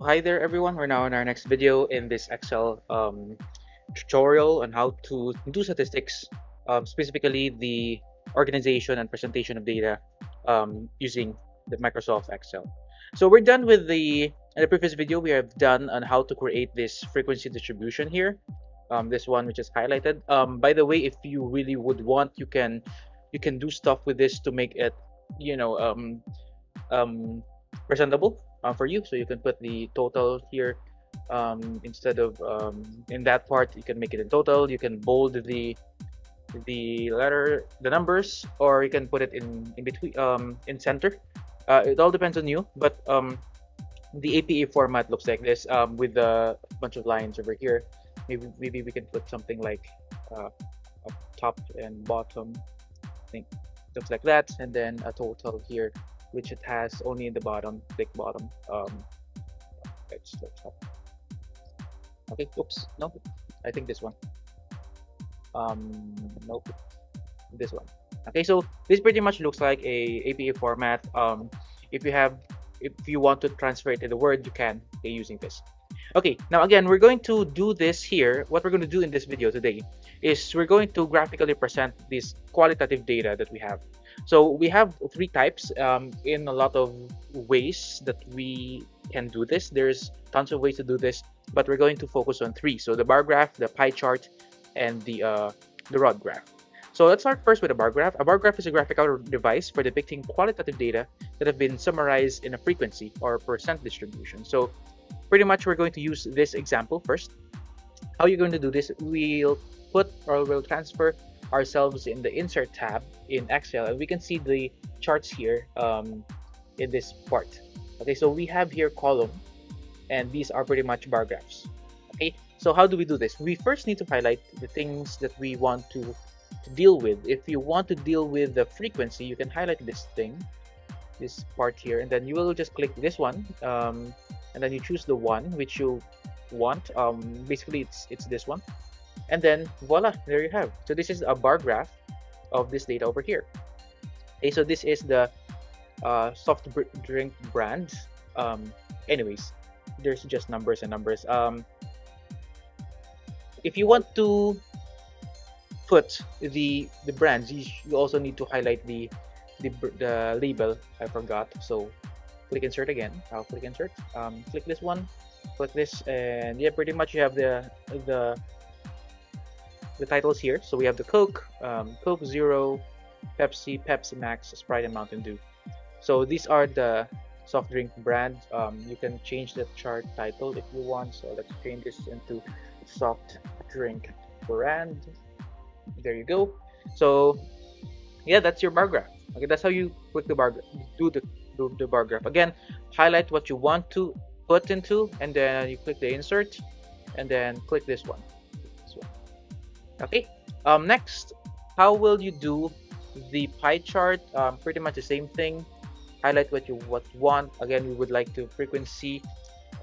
Hi there everyone, we're now in our next video in this Excel tutorial on how to do statistics, specifically the organization and presentation of data using the Microsoft Excel. So we're done with in the previous video we have done on how to create this frequency distribution here, this one which is highlighted. By the way, if you really would want, you can do stuff with this to make it, you know, um, presentable for you. So you can put the total here instead of in that part. You can make it in total. You can bold the numbers, or you can put it in between in center. It all depends on you, but the APA format looks like this with a bunch of lines over here. Maybe we can put something like up top and bottom. I think stuff like that, and then a total here, which it has only in the bottom, click bottom. Let's top. Okay, oops, no, I think this one. Nope, this one. Okay, so this pretty much looks like a APA format. If you have, if you want to transfer it to the Word, you can using this. Okay, now again, we're going to do this here. What we're going to do in this video today is we're going to graphically present this qualitative data that we have. So we have three types in a lot of ways that we can do this. There's tons of ways to do this, but we're going to focus on three. So the bar graph, the pie chart, and the rod graph. So let's start first with a bar graph. A bar graph is a graphical device for depicting qualitative data that have been summarized in a frequency or percent distribution. So pretty much we're going to use this example first. How you're going to do this, we'll transfer ourselves in the insert tab in Excel, and we can see the charts here in this part. Okay, so we have here column, and these are pretty much bar graphs. Okay, so how do we do this? We first need to highlight the things that we want to deal with. If you want to deal with the frequency, you can highlight this thing, this part here, and then you will just click this one, and then you choose the one which you want. Basically it's this one, and then voila, there you have. So this is a bar graph of this data over here. Okay, so this is the soft drink brand. Anyways, there's just numbers and numbers. If you want to put the brands, you also need to highlight the label. I forgot, so click insert again. I'll click insert, click this one, click this, and yeah, pretty much you have the titles here. So we have the Coke, Coke Zero, Pepsi, Pepsi Max, Sprite, and Mountain Dew. So these are the soft drink brand. You can change the chart title if you want. So let's change this into soft drink brand. There you go. So yeah, that's your bar graph. Okay, that's how you put the bar, do the bar graph. Again, highlight what you want to put into, and then you click the insert, and then click this one. Okay. Next, how will you do the pie chart? Pretty much the same thing. Highlight what you want. Again, we would like to frequency,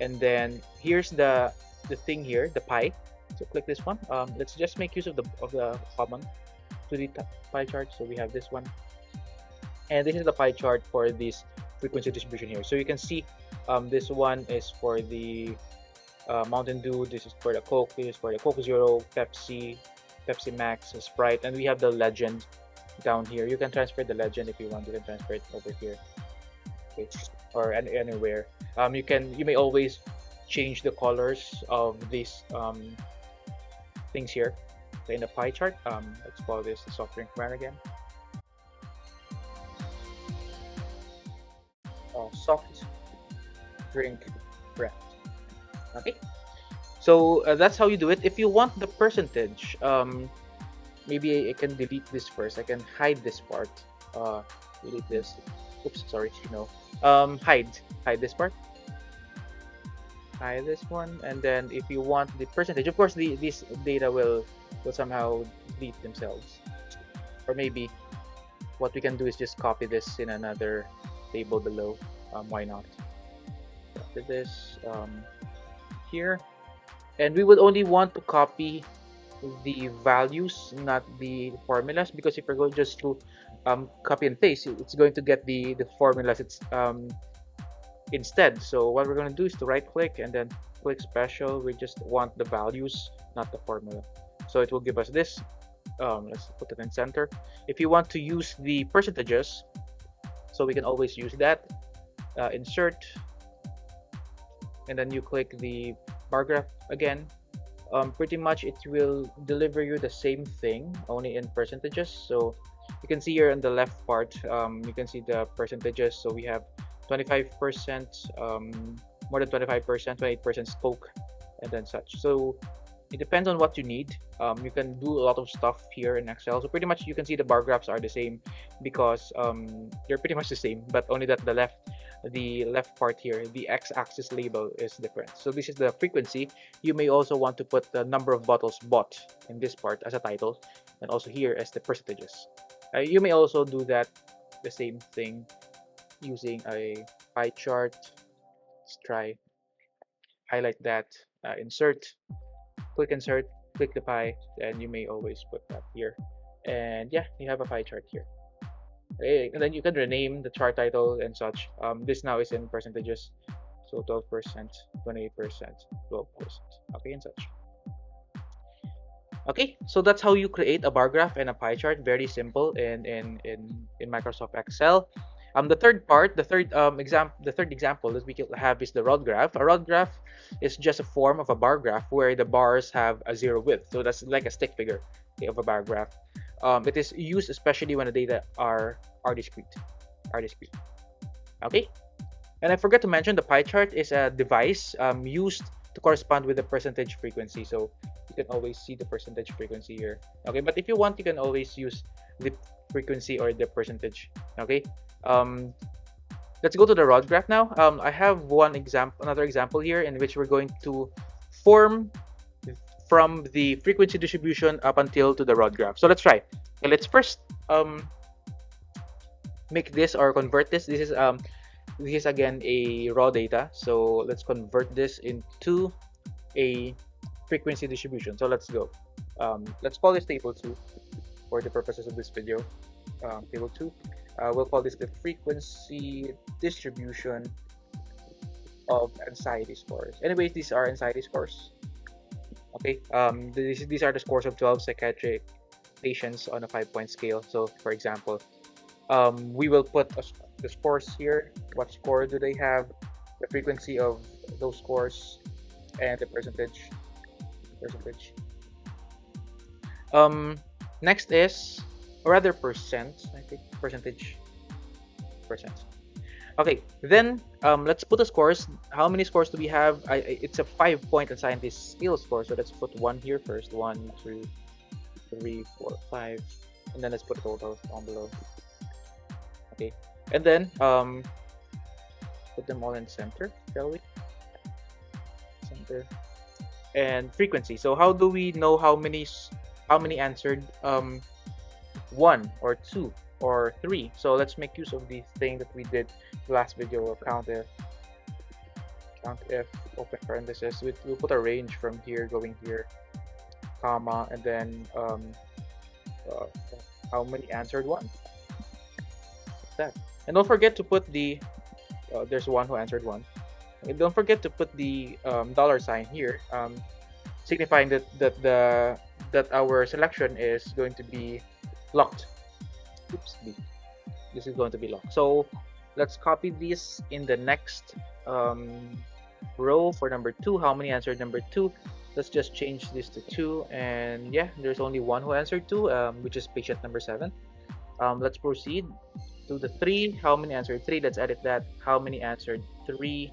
and then here's the thing here, the pie. So click this one. Let's just make use of the common to the pie chart. So we have this one, and this is the pie chart for this frequency distribution here. So you can see this one is for the Mountain Dew, this is for the Coke, this is for the Coke Zero, Pepsi, Pepsi Max, Sprite, and we have the legend down here. You can transfer the legend if you want. You can transfer it over here, okay, or anywhere. You may always change the colors of these things here. So in the pie chart, let's call this the soft drink brand again. Soft drink brand. Okay, so that's how you do it. If you want the percentage, maybe I can delete this first. I can hide this part. Delete this. Oops, sorry. No. Hide this part. Hide this one, and then if you want the percentage, of course, this data will somehow delete themselves. Or maybe what we can do is just copy this in another table below. Why not? Copy this here, and we would only want to copy the values, not the formulas, because if we're going just to copy and paste, it's going to get the formulas. It's instead. So what we're going to do is to right click and then click special. We just want the values, not the formula. So it will give us this. Let's put it in center. If you want to use the percentages, so we can always use that. Insert, and then you click the bar graph again. Pretty much it will deliver you the same thing, only in percentages. So you can see here on the left part, you can see the percentages. So we have 25%, more than 25%, 28% spoke, and then such. So it depends on what you need. You can do a lot of stuff here in Excel. So pretty much you can see the bar graphs are the same because they're pretty much the same, but only that the left part here, the x-axis label is different. So this is the frequency. You may also want to put the number of bottles bought in this part as a title, and also here as the percentages. You may also do that, the same thing, using a pie chart. Let's try highlight that, insert, click insert, click the pie, and you may always put that here. And yeah, you have a pie chart here. And then you can rename the chart title and such. This now is in percentages, so 12%, 28%, 12%, okay, and such. Okay, so that's how you create a bar graph and a pie chart. Very simple in Microsoft Excel. The third part, the third example that we can have is the rod graph. A rod graph is just a form of a bar graph where the bars have a zero width. So that's like a stick figure, okay, of a bar graph. It is used especially when the data are discrete. Okay, and I forgot to mention the pie chart is a device used to correspond with the percentage frequency. So you can always see the percentage frequency here. Okay, but if you want, you can always use the frequency or the percentage. Okay. Let's go to the rod graph now. I have another example here in which we're going to form from the frequency distribution up until to the rod graph. So let's try. Okay, let's first make this or convert this. This is again a raw data. So let's convert this into a frequency distribution. So let's go. Let's call this table 2 for the purposes of this video. Table 2. We'll call this the frequency distribution of anxiety scores. Anyways, these are anxiety scores. Okay, these are the scores of 12 psychiatric patients on a 5-point scale. So, for example, we will put the scores here. What score do they have? The frequency of those scores and the percentage. Next is, or rather percent. I think percentage. Okay, then let's put the scores. How many scores do we have? It's a 5-point anxiety scale score, so let's put 1 here first. 1, 2, 3, 4, 5, and then let's put a total down below. Okay, and then put them all in center, shall we? Center and frequency. So how do we know how many answered 1 or 2 or 3? So let's make use of the thing that we did last video of count if open parenthesis. We'll put a range from here going here, comma, and then how many answered 1. That. And don't forget to put the there's one who answered 1. And don't forget to put the $ here, signifying that our selection is going to be locked. Oops, this is going to be locked. So let's copy this in the next row for number 2. How many answered number 2? Let's just change this to 2, and yeah, there's only 1 who answered 2, which is patient number 7. Let's proceed to the 3. How many answered 3? Let's edit that. How many answered 3?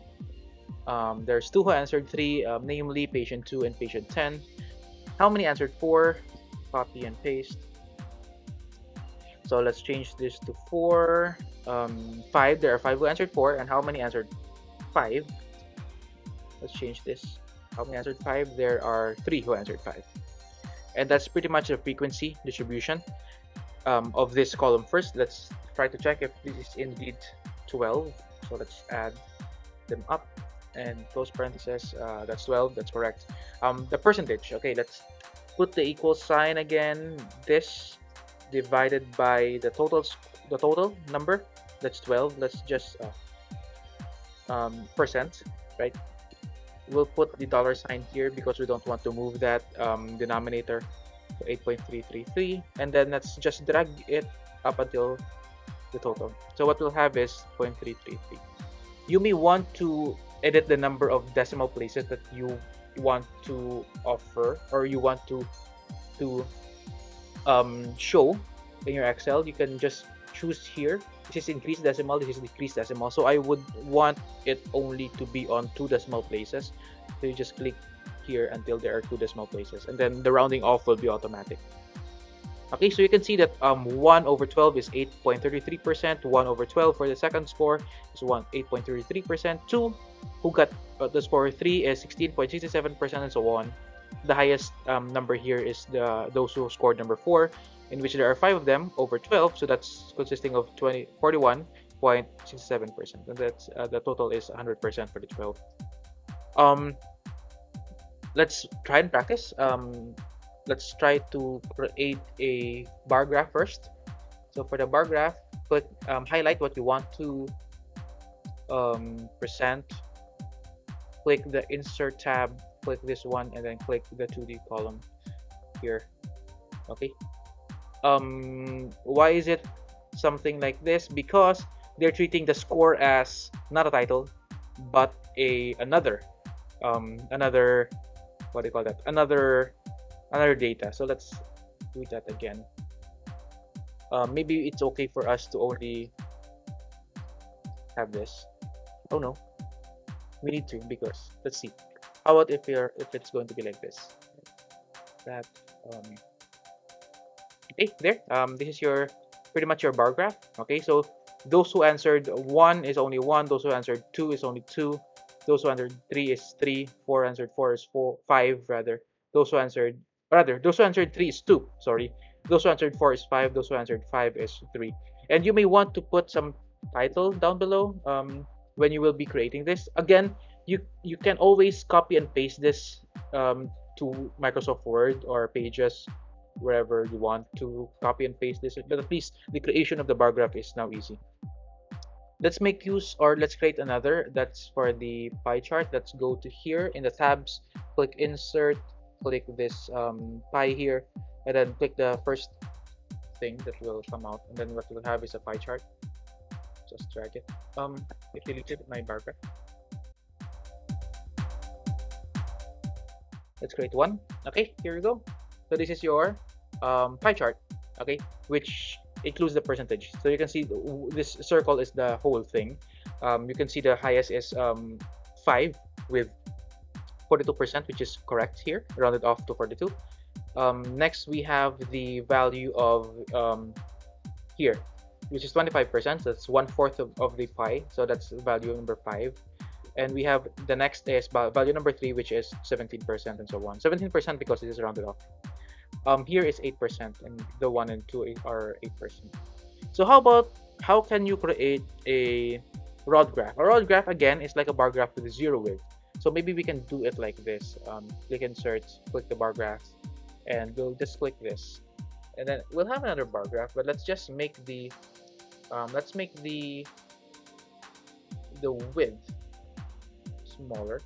There's 2 who answered 3, namely patient 2 and patient 10. How many answered 4? Copy and paste. So let's change this to 4. 5. There are 5 who answered 4. And how many answered 5? Let's change this. How many answered 5? There are 3 who answered 5. And that's pretty much the frequency distribution of this column. First, let's try to check if this is indeed 12. So let's add them up and close parentheses. That's 12. That's correct. The percentage. Okay, let's put the equal sign again. This divided by the total number. That's 12. Let's just percent, right? We'll put the dollar sign here because we don't want to move that denominator to 8.333, and then let's just drag it up until the total. So what we'll have is 0.333. You may want to edit the number of decimal places that you want to offer, or you want to show in your Excel. You can just choose here. This is increased decimal, this is decreased decimal. So I would want it only to be on 2 decimal places. So you just click here until there are 2 decimal places, and then the rounding off will be automatic. Okay, so you can see that 1 over 12 is 8.33%, 1 over 12 for the second score is 8.33%, 2, who got the score 3 is 16.67%, and so on. The highest number here is those who scored number 4, in which there are 5 of them over 12, so that's consisting of 41.67%, and that's the total is 100% for the 12. Let's try and practice. Let's try to create a bar graph first. So for the bar graph, click highlight what you want to present. Click the insert tab, click this one, and then click the 2D column here. Okay. Why is it something like this? Because they're treating the score as not a title, but another what do you call that? Another data. So let's do that again. Maybe it's okay for us to only have this. Oh no, we need to, because let's see. How about if it's going to be like this? That okay, there. This is your pretty much your bar graph. Okay, so those who answered 1 is only 1. Those who answered 2 is only 2. Those who answered 3 is 3. 4 answered 4 is 5 rather. Those who answered 3 is 2. Sorry. Those who answered 4 is 5. Those who answered 5 is 3. And you may want to put some title down below when you will be creating this. Again, you can always copy and paste this to Microsoft Word or Pages, wherever you want to copy and paste this. But at least the creation of the bar graph is now easy. Let's create another. That's for the pie chart. Let's go to here in the tabs, click insert, click this pie here, and then click the first thing that will come out, and then what we'll have is a pie chart. Just drag it. It deleted my bar graph. Let's create one. Okay, here we go. So this is your pie chart. Okay, which includes the percentage. So you can see this circle is the whole thing. You can see the highest is 5 with 42%, which is correct here, rounded off to 42. Next, we have the value of here, which is 25%. So that's 1/4 of the pie. So that's value number 5. And we have the next is value number 3, which is 17%, and so on. 17% because it is rounded off. Here is 8%, and the 1 and 2 are 8%. So how can you create a rod graph? A rod graph, again, is like a bar graph with 0 width. So maybe we can do it like this. Click insert, click the bar graph, and we'll just click this, and then we'll have another bar graph. But let's just make the width smaller.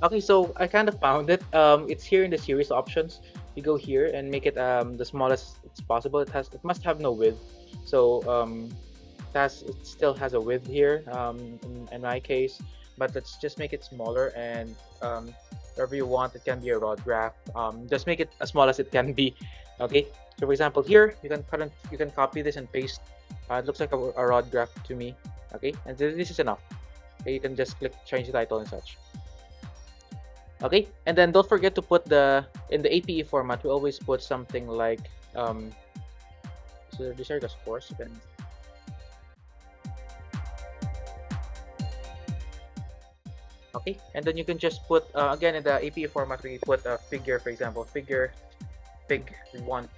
Okay, so I kind of found it. It's here in the series options. You go here and make it the smallest it's possible. It must have no width. So it still has a width here in my case, but let's just make it smaller, and wherever you want, it can be a rod graph. Just make it as small as it can be. Okay. So for example, here you can copy this and paste. It looks like a rod graph to me. Okay, and this is enough. Okay, you can just click change the title and such. Okay, and then don't forget to put in the APE format, we always put something like so these are the scores. Okay, and then you can just put again in the APE format, we put a figure, for example, fig 1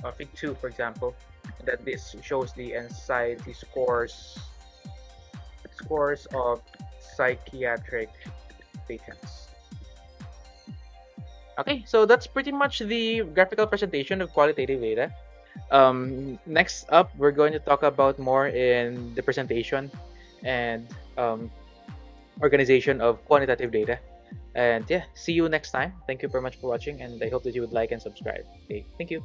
or fig 2, for example, and then this shows the anxiety scores of psychiatric patients. Okay, so that's pretty much the graphical presentation of qualitative data. Next up, we're going to talk about more in the presentation and um, organization of quantitative data. And yeah, see you next time. Thank you very much for watching, and I hope that you would like and subscribe. Okay, thank you.